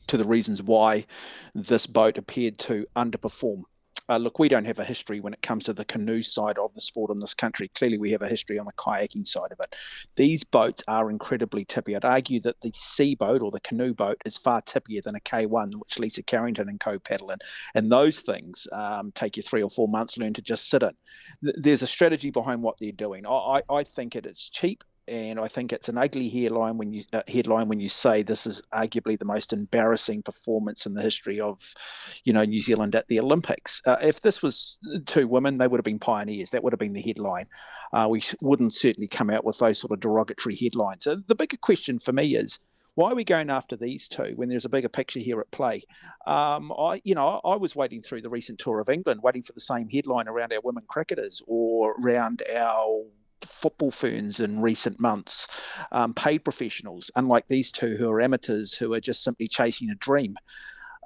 to the reasons why this boat appeared to underperform. Look, we don't have a history when it comes to the canoe side of the sport in this country. Clearly, we have a history on the kayaking side of it. These boats are incredibly tippy. I'd argue that the sea boat or the canoe boat is far tippier than a K1, which Lisa Carrington and co paddle in. And those things take you 3 or 4 months to learn to just sit in. There's a strategy behind what they're doing. I think it is cheap. And I think it's an ugly headline when you say this is arguably the most embarrassing performance in the history of, New Zealand at the Olympics. If this was 2 women, they would have been pioneers. That would have been the headline. We wouldn't certainly come out with those sort of derogatory headlines. The bigger question for me is, why are we going after these 2 when there's a bigger picture here at play? I was waiting through the recent tour of England, waiting for the same headline around our women cricketers or around our football ferns in recent months, paid professionals, unlike these 2 who are amateurs who are just simply chasing a dream.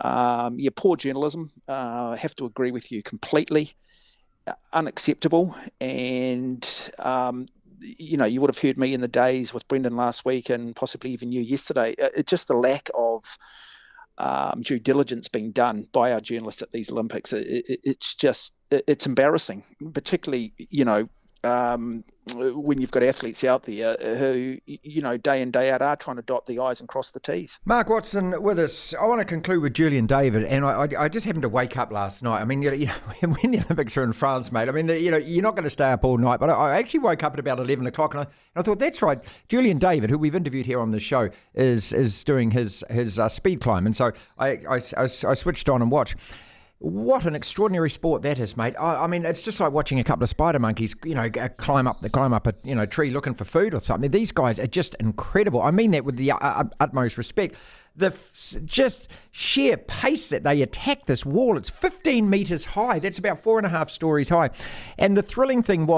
Poor journalism. Have to agree with you completely. Unacceptable. And, you would have heard me in the days with Brendan last week and possibly even you yesterday. It's just the lack of due diligence being done by our journalists at these Olympics. It's embarrassing, particularly, when you've got athletes out there who, day in, day out are trying to dot the I's and cross the T's. Mark Watson with us. I want to conclude with Julian David, and I just happened to wake up last night. I mean, when the Olympics are in France, mate, I mean, you're not going to stay up all night, but I actually woke up at about 11 o'clock, and I thought, that's right, Julian David, who we've interviewed here on the show, is doing his speed climb, and so I switched on and watched. What an extraordinary sport that is, mate. I mean, it's just like watching a couple of spider monkeys, climb up a tree looking for food or something. These guys are just incredible. I mean that with the utmost respect. The just sheer pace that they attack this wall. It's 15 metres high. That's about 4.5 stories high. And the thrilling thing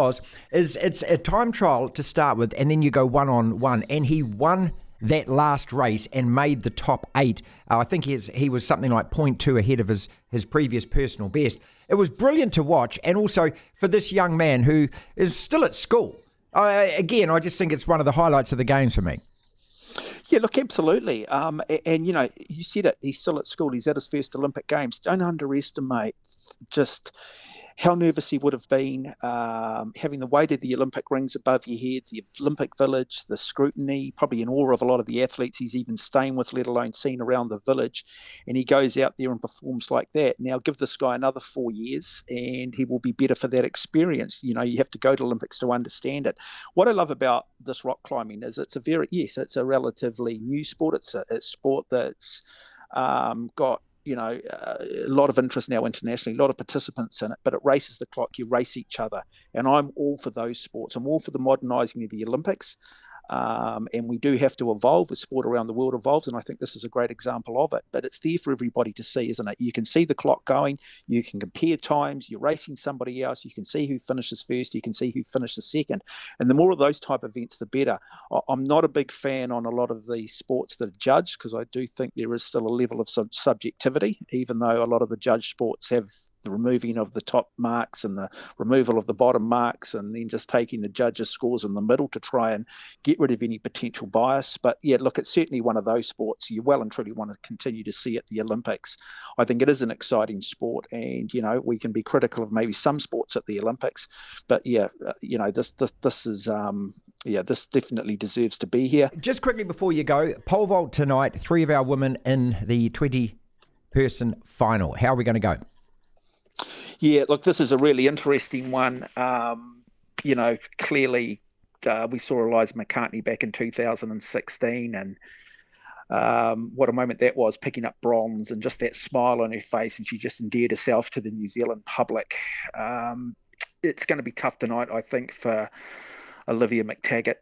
is it's a time trial to start with, and then you go 1-on-1. And he won that last race and made the top 8. I think he was something like 0.2 ahead of his previous personal best. It was brilliant to watch, and also for this young man who is still at school. Again, I just think it's one of the highlights of the games for me. Yeah, look, absolutely. And you said it, he's still at school. He's at his first Olympic Games. Don't underestimate just how nervous he would have been, having the weight of the Olympic rings above your head, the Olympic Village, the scrutiny, probably in awe of a lot of the athletes he's even staying with, let alone seen around the village. And he goes out there and performs like that. Now, give this guy another 4 years and he will be better for that experience. You have to go to Olympics to understand it. What I love about this rock climbing is it's a relatively new sport. It's a sport that's got a lot of interest now internationally, a lot of participants in it, but it races the clock. You race each other. And I'm all for those sports. I'm all for the modernising of the Olympics. And we do have to evolve as sport around the world evolves, and I think this is a great example of it. But it's there for everybody to see, isn't it? You can see the clock going, you can compare times, you're racing somebody else, you can see who finishes first, you can see who finishes second. And the more of those type of events, the better. I'm not a big fan on a lot of the sports that are judged, because I do think there is still a level of subjectivity, even though a lot of the judged sports have the removing of the top marks and the removal of the bottom marks, and then just taking the judges' scores in the middle to try and get rid of any potential bias. But yeah, look, it's certainly one of those sports you well and truly want to continue to see at the Olympics. I think it is an exciting sport, and we can be critical of maybe some sports at the Olympics, but this is this definitely deserves to be here. Just quickly before you go, pole vault tonight, 3 of our women in the 20-person final. How are we going to go? Yeah, look, this is a really interesting one. Clearly we saw Eliza McCartney back in 2016, and what a moment that was, picking up bronze and just that smile on her face, and she just endeared herself to the New Zealand public. It's going to be tough tonight, I think, for Olivia McTaggart,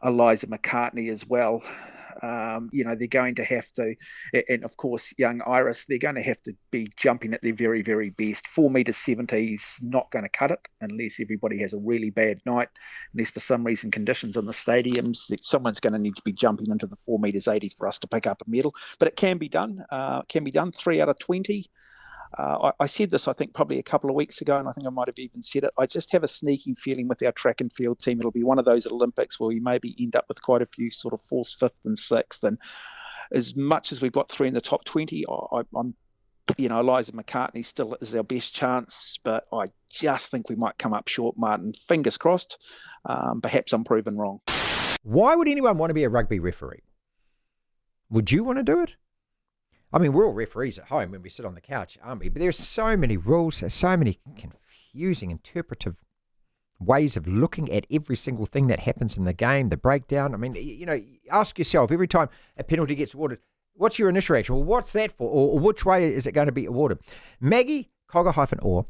Eliza McCartney as well. They're going to have to, and of course, young Iris, they're going to have to be jumping at their very, very best. 4.70 meters is not going to cut it unless everybody has a really bad night, unless for some reason conditions in the stadiums, that someone's going to need to be jumping into the 4.80 meters for us to pick up a medal. But it can be done. 3 out of 20. I said this, I think, probably a couple of weeks ago, and I think I might have even said it. I just have a sneaking feeling with our track and field team, it'll be one of those Olympics where we maybe end up with quite a few sort of 4th, 5th and 6th. And as much as we've got 3 in the top 20, I'm Eliza McCartney still is our best chance, but I just think we might come up short, Martin. Fingers crossed. Perhaps I'm proven wrong. Why would anyone want to be a rugby referee? Would you want to do it? I mean, we're all referees at home when we sit on the couch, aren't we? But there's so many rules, there's so many confusing interpretive ways of looking at every single thing that happens in the game, the breakdown. I mean, ask yourself every time a penalty gets awarded, what's your initial reaction? Well, what's that for? Or which way is it going to be awarded? Maggie Cogger-Orr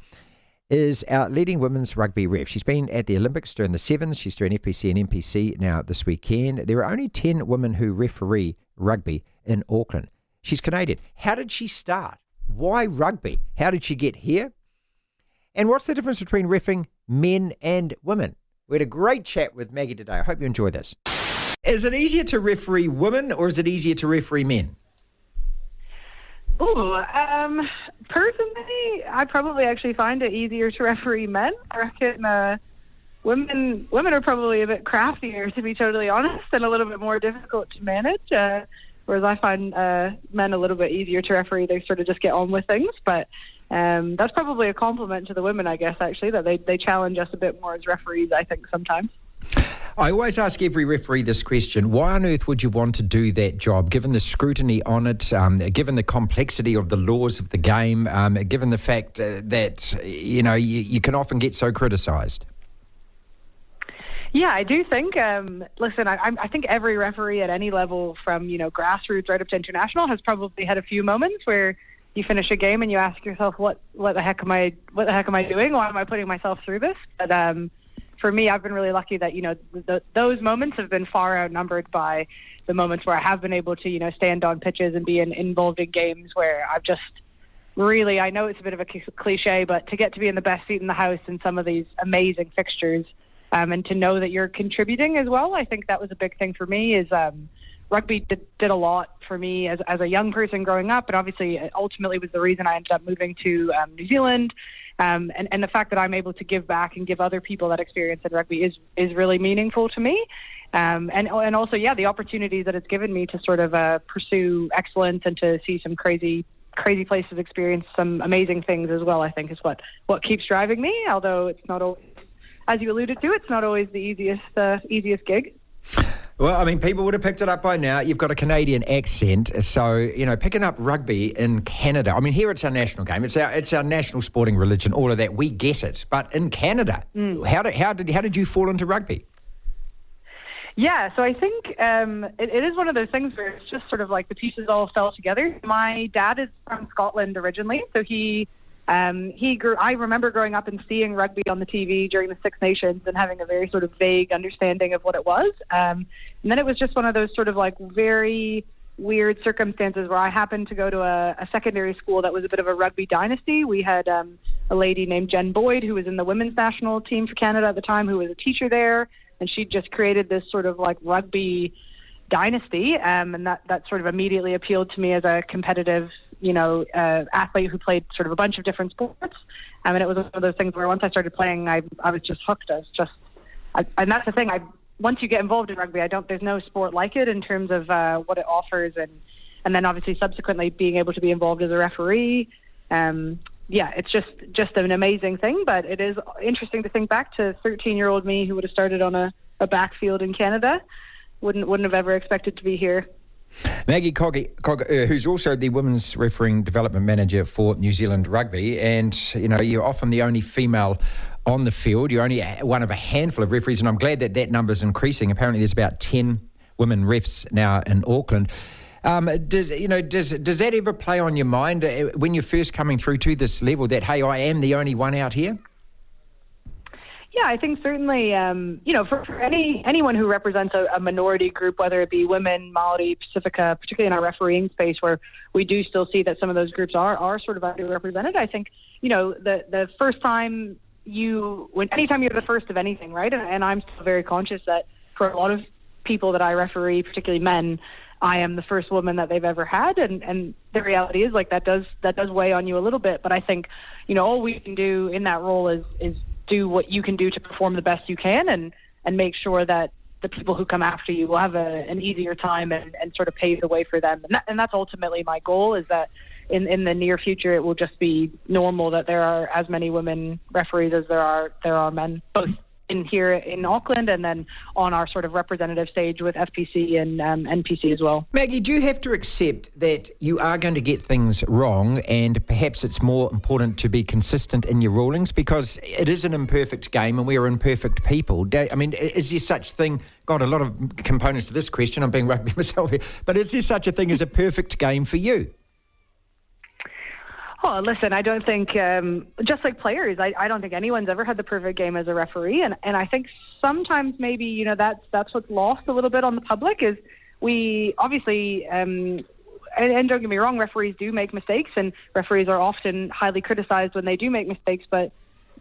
is our leading women's rugby ref. She's been at the Olympics during the Sevens. She's doing FPC and NPC now this weekend. There are only 10 women who referee rugby in Auckland. She's Canadian. How did she start? Why rugby? How did she get here? And what's the difference between reffing men and women? We had a great chat with Maggie today. I hope you enjoy this. Is it easier to referee women or is it easier to referee men? Personally, I probably actually find it easier to referee men. I reckon women are probably a bit craftier, to be totally honest, and a little bit more difficult to manage. Whereas I find men a little bit easier to referee. They sort of just get on with things. But that's probably a compliment to the women, I guess, actually, that they challenge us a bit more as referees, I think, sometimes. I always ask every referee this question: why on earth would you want to do that job, given the scrutiny on it, given the complexity of the laws of the game, given the fact that, you can often get so criticised? Yeah, I do think, listen, I think every referee at any level from, grassroots right up to international has probably had a few moments where you finish a game and you ask yourself, what the heck am I doing? Why am I putting myself through this? But for me, I've been really lucky that, those moments have been far outnumbered by the moments where I have been able to, stand on pitches and be involved in games where I've just really, I know it's a bit of a cliche, but to get to be in the best seat in the house in some of these amazing fixtures, and to know that you're contributing as well, I think that was a big thing for me. Is rugby did a lot for me as a young person growing up, and obviously ultimately was the reason I ended up moving to New Zealand. And the fact that I'm able to give back and give other people that experience in rugby is really meaningful to me. And also, the opportunities that it's given me to sort of pursue excellence and to see some crazy places, experience some amazing things as well, I think is what keeps driving me. Although it's not always, as you alluded to, it's not always the easiest gig. Well, I mean, people would have picked it up by now. You've got a Canadian accent, so, picking up rugby in Canada. I mean, here it's our national game. It's our national sporting religion, all of that. We get it. But in Canada, how did you fall into rugby? Yeah, so I think it is one of those things where it's just sort of like the pieces all fell together. My dad is from Scotland originally, so he grew. I remember growing up and seeing rugby on the TV during the Six Nations and having a very sort of vague understanding of what it was. And then it was just one of those sort of like very weird circumstances where I happened to go to a secondary school that was a bit of a rugby dynasty. We had a lady named Jen Boyd who was in the women's national team for Canada at the time, who was a teacher there, and she just created this sort of like rugby dynasty, and that sort of immediately appealed to me as a competitive athlete who played sort of a bunch of different sports. And it was one of those things where once I started playing, I was just hooked. And that's the thing. Once you get involved in rugby, there's no sport like it in terms of what it offers, and then obviously subsequently being able to be involved as a referee. It's just an amazing thing. But it is interesting to think back to 13-year-old me who would have started on a backfield in Canada. Wouldn't have ever expected to be here. Maggie Cogger-Orr, who's also the Women's Refereeing Development Manager for New Zealand Rugby, and you're often the only female on the field. You're only one of a handful of referees, and I'm glad that number's increasing. Apparently there's about 10 women refs now in Auckland. Does that ever play on your mind when you're first coming through to this level that, hey, I am the only one out here? Yeah, I think certainly, for anyone who represents a minority group, whether it be women, Māori, Pacifica, particularly in our refereeing space, where we do still see that some of those groups are sort of underrepresented. I think, the first time anytime you're the first of anything, right? And I'm still very conscious that for a lot of people that I referee, particularly men, I am the first woman that they've ever had, and the reality is like that does weigh on you a little bit. But I think, all we can do in that role is do what you can do to perform the best you can, and make sure that the people who come after you will have an easier time and sort of pave the way for them. And that's ultimately my goal, is that in the near future it will just be normal that there are as many women referees as there are men, both in here in Auckland and then on our sort of representative stage with FPC and NPC as well. Maggie, do you have to accept that you are going to get things wrong, and perhaps it's more important to be consistent in your rulings, because it is an imperfect game and we are imperfect people? I mean, is there such thing, got a lot of components to this question, I'm being rugby myself here, but is there such a thing as a perfect game for you? Oh, listen, I don't think, just like players, I don't think anyone's ever had the perfect game as a referee. And I think sometimes maybe, that's what's lost a little bit on the public, is we obviously, and don't get me wrong, referees do make mistakes, and referees are often highly criticized when they do make mistakes, but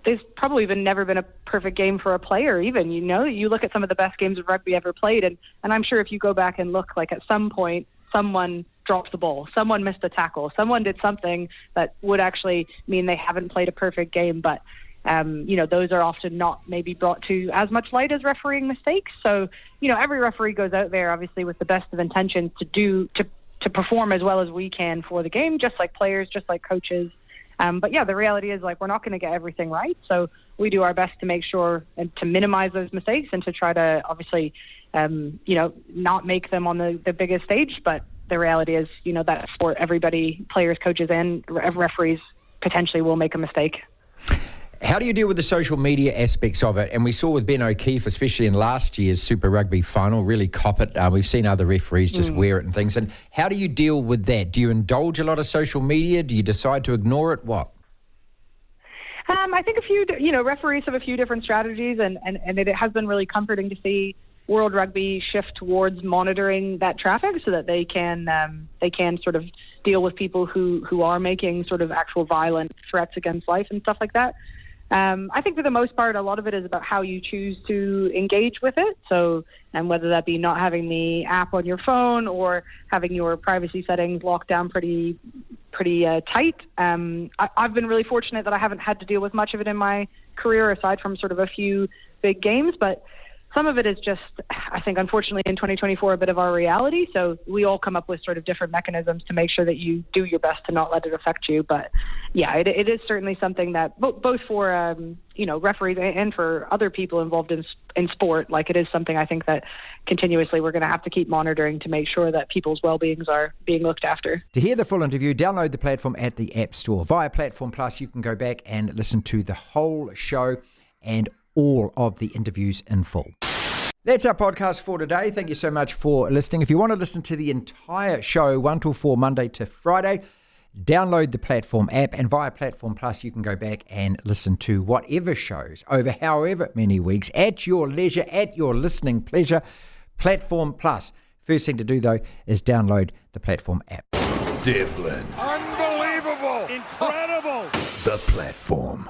there's probably never been a perfect game for a player even. You look at some of the best games of rugby ever played, and I'm sure if you go back and look, like at some point, someone dropped the ball, someone missed a tackle, someone did something that would actually mean they haven't played a perfect game. But, those are often not maybe brought to as much light as refereeing mistakes. So, every referee goes out there, obviously, with the best of intentions to perform as well as we can for the game, just like players, just like coaches. But yeah, the reality is like we're not going to get everything right. So we do our best to make sure and to minimize those mistakes and to try to obviously, not make them on the biggest stage. But the reality is, that sport, everybody, players, coaches, and referees potentially will make a mistake. How do you deal with the social media aspects of it? And we saw with Ben O'Keefe, especially in last year's Super Rugby final, really cop it. We've seen other referees just wear it and things. And how do you deal with that? Do you indulge a lot of social media? Do you decide to ignore it? What? I think referees have a few different strategies, and it has been really comforting to see World Rugby shift towards monitoring that traffic so that they can sort of deal with people who are making sort of actual violent threats against life and stuff like that. I think for the most part, a lot of it is about how you choose to engage with it. So, and whether that be not having the app on your phone or having your privacy settings locked down pretty tight. I've been really fortunate that I haven't had to deal with much of it in my career, aside from sort of a few big games. But some of it is just, I think, unfortunately, in 2024, a bit of our reality. So we all come up with sort of different mechanisms to make sure that you do your best to not let it affect you. But yeah, it is certainly something that both for referees and for other people involved in sport, like it is something I think that continuously we're going to have to keep monitoring to make sure that people's well-beings are being looked after. To hear the full interview, download the platform at the App Store. Via Platform Plus, you can go back and listen to the whole show and all of the interviews in full. That's our podcast for today. Thank you so much for listening. If you want to listen to the entire show 1 till 4, Monday to Friday, download the Platform app, and via Platform Plus you can go back and listen to whatever shows over however many weeks at your leisure, at your listening pleasure. Platform Plus. First thing to do though is download the Platform app. Devlin. Unbelievable. Incredible. The Platform.